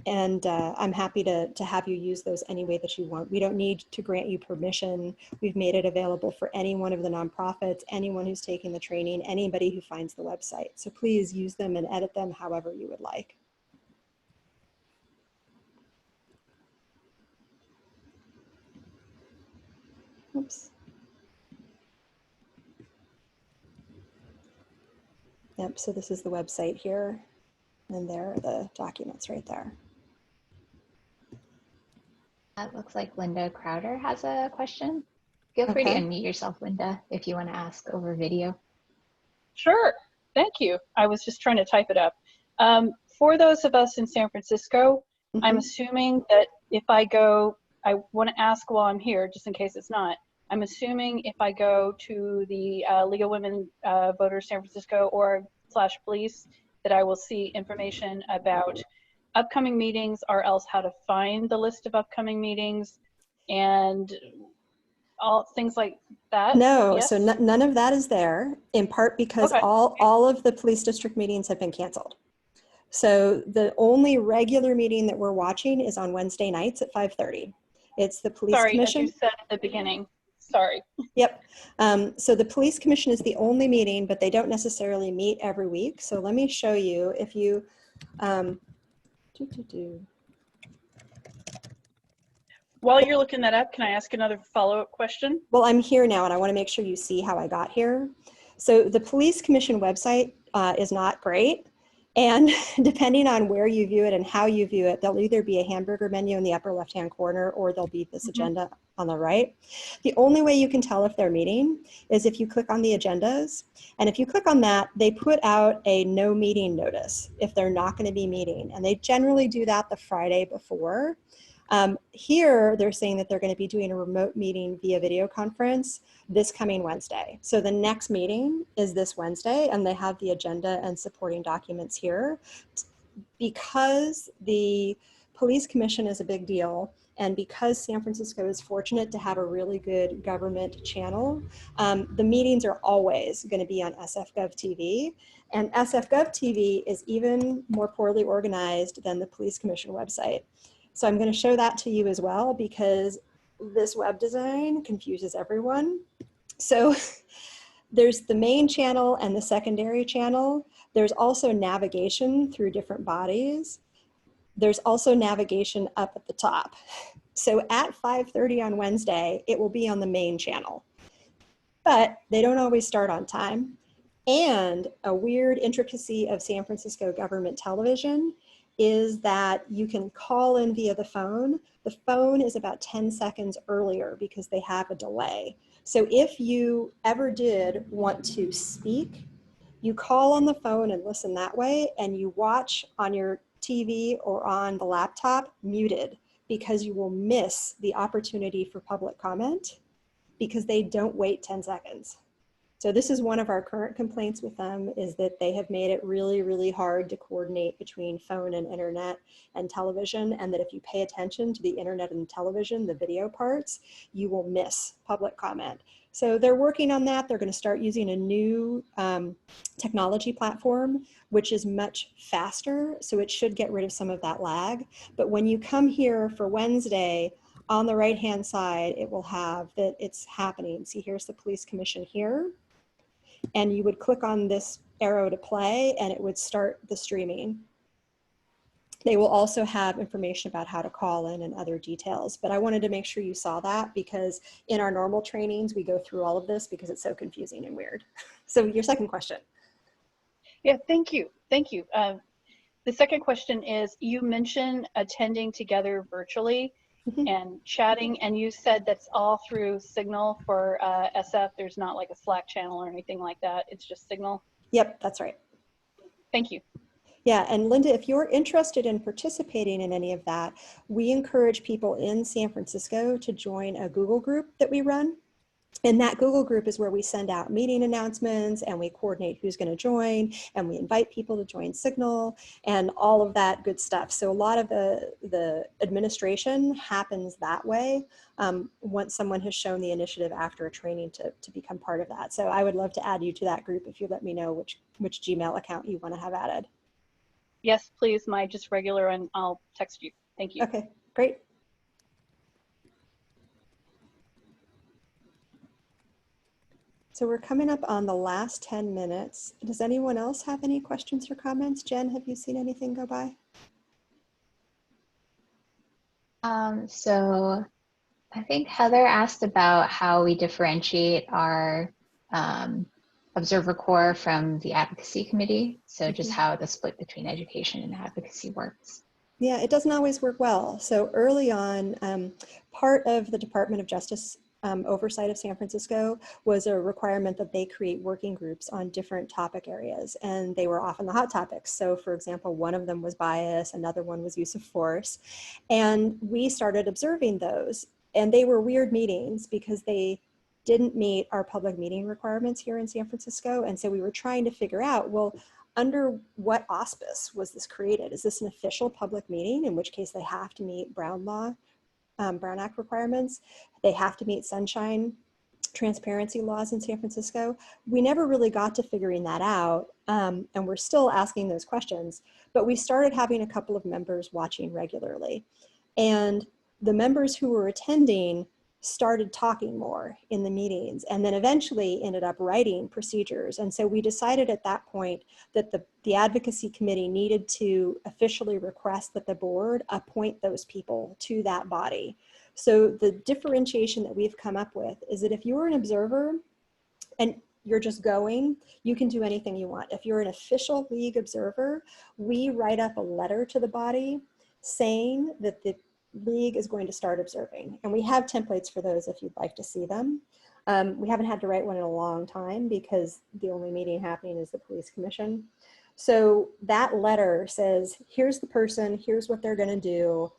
I'm happy to have you use those any way that you want. We don't need to grant you permission. We've made it available for any one of the nonprofits, anyone who's taking the training, anybody who finds the website. So please use them and edit them however you would like. Oops. Yep, so this is the website here, and there are the documents right there. That looks like Linda Crowder has a question. Feel free to unmute yourself, Linda, if you want to ask over video. Sure, thank you. I was just trying to type it up. For those of us in San Francisco, I'm assuming that if I go, I want to ask while I'm here, just in case it's not, I'm assuming if I go to the League of Women Voters San Francisco /police, that I will see information about upcoming meetings, or else how to find the list of upcoming meetings and all things like that. No, yes? so none of that is there, in part because all of the police district meetings have been canceled. So the only regular meeting that we're watching is on Wednesday nights at 5:30. It's the police commission. As you said at the beginning. Sorry. Yep. So the police commission is the only meeting, but they don't necessarily meet every week. So let me show you. If you While you're looking that up, can I ask another follow-up question? Well, I'm here now, and I want to make sure you see how I got here. So the police commission website is not great. And depending on where you view it and how you view it, there'll either be a hamburger menu in the upper left-hand corner, or there'll be this agenda on the right. The only way you can tell if they're meeting is if you click on the agendas. And if you click on that, they put out a no meeting notice if they're not going to be meeting. And they generally do that the Friday before. Here, they're saying that they're going to be doing a remote meeting via video conference this coming Wednesday. So the next meeting is this Wednesday, and they have the agenda and supporting documents here. Because the police commission is a big deal, and because San Francisco is fortunate to have a really good government channel, the meetings are always going to be on SFGov TV. And SFGov TV is even more poorly organized than the police commission website. So I'm going to show that to you as well, because this web design confuses everyone. So there's the main channel and the secondary channel. There's also navigation through different bodies. There's also navigation up at the top. So at 5:30 on Wednesday, it will be on the main channel. But they don't always start on time. And a weird intricacy of San Francisco government television is that you can call in via the phone. The phone is about 10 seconds earlier because they have a delay. So if you ever did want to speak, you call on the phone and listen that way, and you watch on your TV or on the laptop muted, because you will miss the opportunity for public comment because they don't wait 10 seconds. So this is one of our current complaints with them, is that they have made it really, really hard to coordinate between phone and internet and television, and that if you pay attention to the internet and television, the video parts, you will miss public comment. So they're working on that. They're going to start using a new technology platform, which is much faster. So it should get rid of some of that lag. But when you come here for Wednesday, on the right-hand side, it will have that it's happening. See, here's the police commission here. And you would click on this arrow to play, and it would start the streaming. They will also have information about how to call in and other details. But I wanted to make sure you saw that, because in our normal trainings, we go through all of this because it's so confusing and weird. So your second question. Yeah, thank you. Thank you. The second question is, you mentioned attending together virtually and chatting, and you said that's all through Signal for SF. There's not like a Slack channel or anything like that. It's just Signal. Yep, that's right. Thank you. Yeah, and Linda, if you're interested in participating in any of that, we encourage people in San Francisco to join a Google group that we run. And that Google group is where we send out meeting announcements and we coordinate who's going to join, and we invite people to join Signal and all of that good stuff. So a lot of the administration happens that way once someone has shown the initiative after a training to become part of that. So I would love to add you to that group if you let me know which Gmail account you want to have added. Yes, please, my just regular, and I'll text you. Thank you. Okay, great. So we're coming up on the last 10 minutes. Does anyone else have any questions or comments? Jen, have you seen anything go by? So I think Heather asked about how we differentiate our Observer Corps from the Advocacy Committee. So just how the split between education and advocacy works. Yeah, it doesn't always work well. So early on, part of the Department of Justice oversight of San Francisco was a requirement that they create working groups on different topic areas, and they were often the hot topics. So for example, one of them was bias, another one was use of force, and we started observing those, and they were weird meetings because they didn't meet our public meeting requirements here in San Francisco. And so we were trying to figure out, well, under what auspice was this created? Is this an official public meeting, in which case they have to meet Brown Act requirements? They have to meet sunshine transparency laws in San Francisco. We never really got to figuring that out, and we're still asking those questions, but we started having a couple of members watching regularly. And the members who were attending started talking more in the meetings, and then eventually ended up writing procedures. And so we decided at that point that the advocacy committee needed to officially request that the board appoint those people to that body. So the differentiation that we've come up with is that if you're an observer and you're just going, you can do anything you want. If you're an official league observer, we write up a letter to the body saying that the league is going to start observing. And we have templates for those if you'd like to see them. We haven't had to write one in a long time because the only meeting happening is the police commission. So that letter says, here's the person, here's what they're gonna do,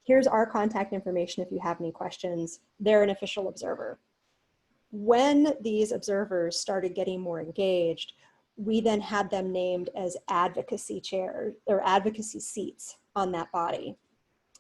here's our contact information if you have any questions. They're an official observer. When these observers started getting more engaged, we then had them named as advocacy chairs or advocacy seats on that body.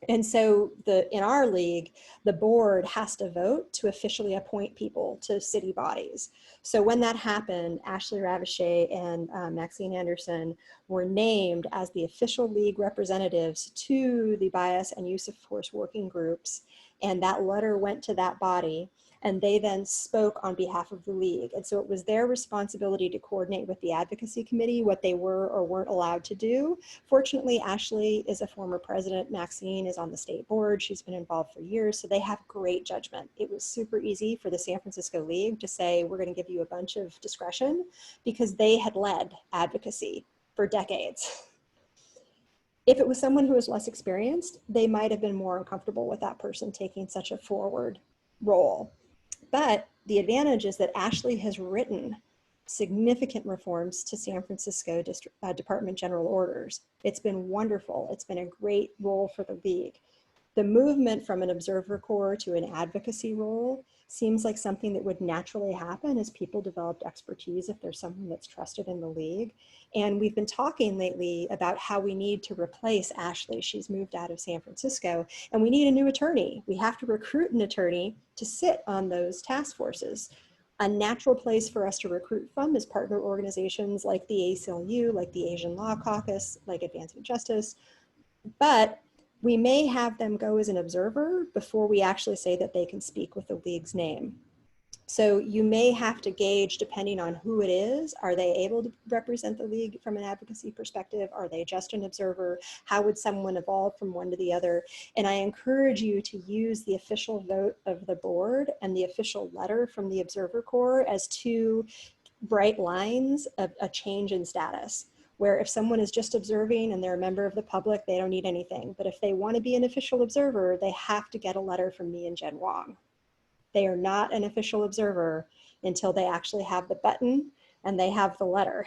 And so in our league, the board has to vote to officially appoint people to city bodies. So when that happened, Ashley Ravichet and Maxine Anderson were named as the official league representatives to the bias and use of force working groups. And that letter went to that body, and they then spoke on behalf of the league. And so it was their responsibility to coordinate with the advocacy committee what they were or weren't allowed to do. Fortunately, Ashley is a former president. Maxine is on the state board. She's been involved for years, so they have great judgment. It was super easy for the San Francisco League to say, we're going to give you a bunch of discretion, because they had led advocacy for decades. If it was someone who was less experienced, they might have been more uncomfortable with that person taking such a forward role. But the advantage is that Ashley has written significant reforms to San Francisco Department General Orders. It's been wonderful. It's been a great role for the league. The movement from an observer corps to an advocacy role seems like something that would naturally happen as people developed expertise if there's someone that's trusted in the league. And we've been talking lately about how we need to replace Ashley. She's moved out of San Francisco, and we need a new attorney. We have to recruit an attorney to sit on those task forces. A natural place for us to recruit from is partner organizations like the ACLU, like the Asian Law Caucus, like Advancing Justice. But we may have them go as an observer before we actually say that they can speak with the league's name. So you may have to gauge, depending on who it is, are they able to represent the league from an advocacy perspective? Are they just an observer? How would someone evolve from one to the other? And I encourage you to use the official vote of the board and the official letter from the Observer Corps as two bright lines of a change in status, where if someone is just observing and they're a member of the public, they don't need anything. But if they want to be an official observer, they have to get a letter from me and Jen Wong. They are not an official observer until they actually have the button and they have the letter.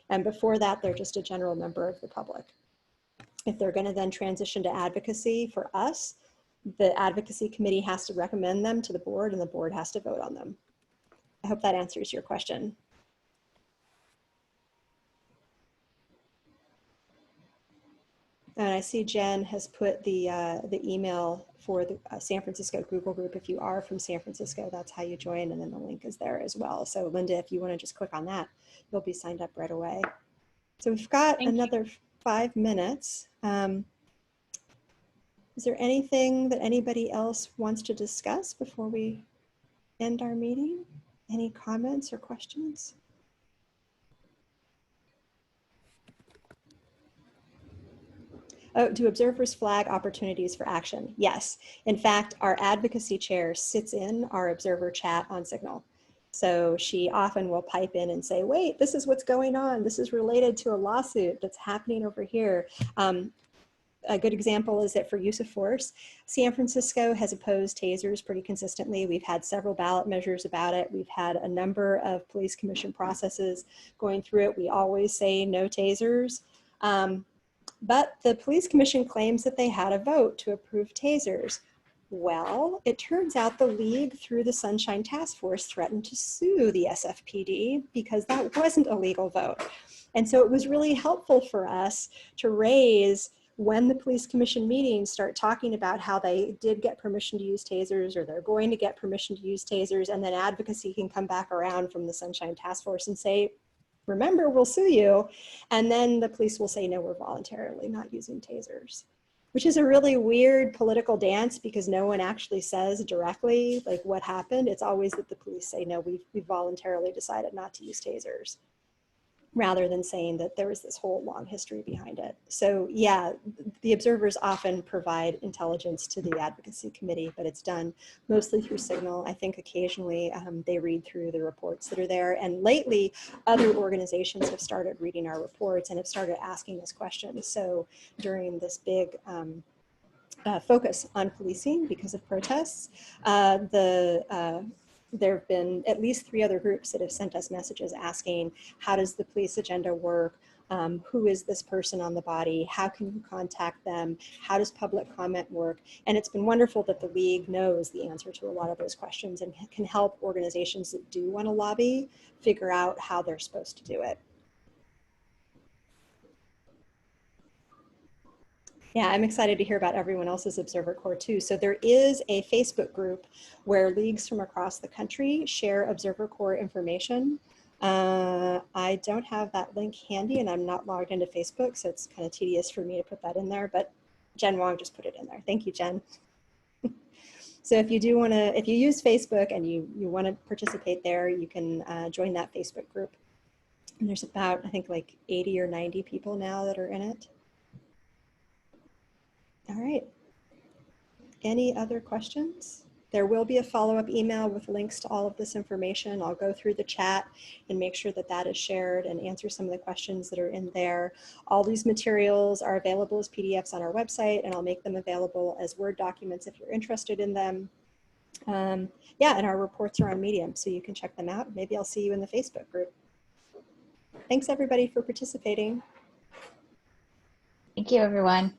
And before that, they're just a general member of the public. If they're going to then transition to advocacy for us, the advocacy committee has to recommend them to the board and the board has to vote on them. I hope that answers your question. And I see Jen has put the email for the San Francisco Google group. If you are from San Francisco, that's how you join, and then the link is there as well. So Linda, if you want to just click on that, you'll be signed up right away. So we've got another 5 minutes. Is there anything that anybody else wants to discuss before we end our meeting? Any comments or questions? Oh, do observers flag opportunities for action? Yes. In fact, our advocacy chair sits in our observer chat on Signal. So she often will pipe in and say, wait, this is what's going on. This is related to a lawsuit that's happening over here. A good example is that for use of force, San Francisco has opposed tasers pretty consistently. We've had several ballot measures about it. We've had a number of police commission processes going through it. We always say no tasers. But the police commission claims that they had a vote to approve tasers. Well, it turns out the league through the Sunshine Task Force threatened to sue the SFPD because that wasn't a legal vote. And so it was really helpful for us to raise, when the police commission meetings start talking about how they did get permission to use tasers or they're going to get permission to use tasers, and then advocacy can come back around from the Sunshine Task Force and say, remember, we'll sue you. And then the police will say, no, we're voluntarily not using tasers, which is a really weird political dance because no one actually says directly like what happened. It's always that the police say, no, we've voluntarily decided not to use tasers, rather than saying that there was this whole long history behind it. So yeah, the observers often provide intelligence to the advocacy committee, but it's done mostly through Signal. I think occasionally they read through the reports that are there. And lately, other organizations have started reading our reports and have started asking us questions. So during this big focus on policing because of protests, there have been at least 3 other groups that have sent us messages asking, how does the police agenda work? Who is this person on the body? How can you contact them? How does public comment work? And it's been wonderful that the league knows the answer to a lot of those questions and can help organizations that do want to lobby figure out how they're supposed to do it. Yeah, I'm excited to hear about everyone else's Observer Corps too. So there is a Facebook group where leagues from across the country share Observer Corps information. I don't have that link handy and I'm not logged into Facebook, so it's kind of tedious for me to put that in there, but Jen Wong just put it in there. Thank you, Jen. So if you do want to, if you use Facebook and you want to participate there, you can join that Facebook group. And there's about, I think like 80 or 90 people now that are in it. All right. Any other questions? There will be a follow-up email with links to all of this information. I'll go through the chat and make sure that that is shared and answer some of the questions that are in there. All these materials are available as PDFs on our website, and I'll make them available as Word documents if you're interested in them. Yeah, and our reports are on Medium, so you can check them out. Maybe I'll see you in the Facebook group. Thanks everybody for participating. Thank you, everyone.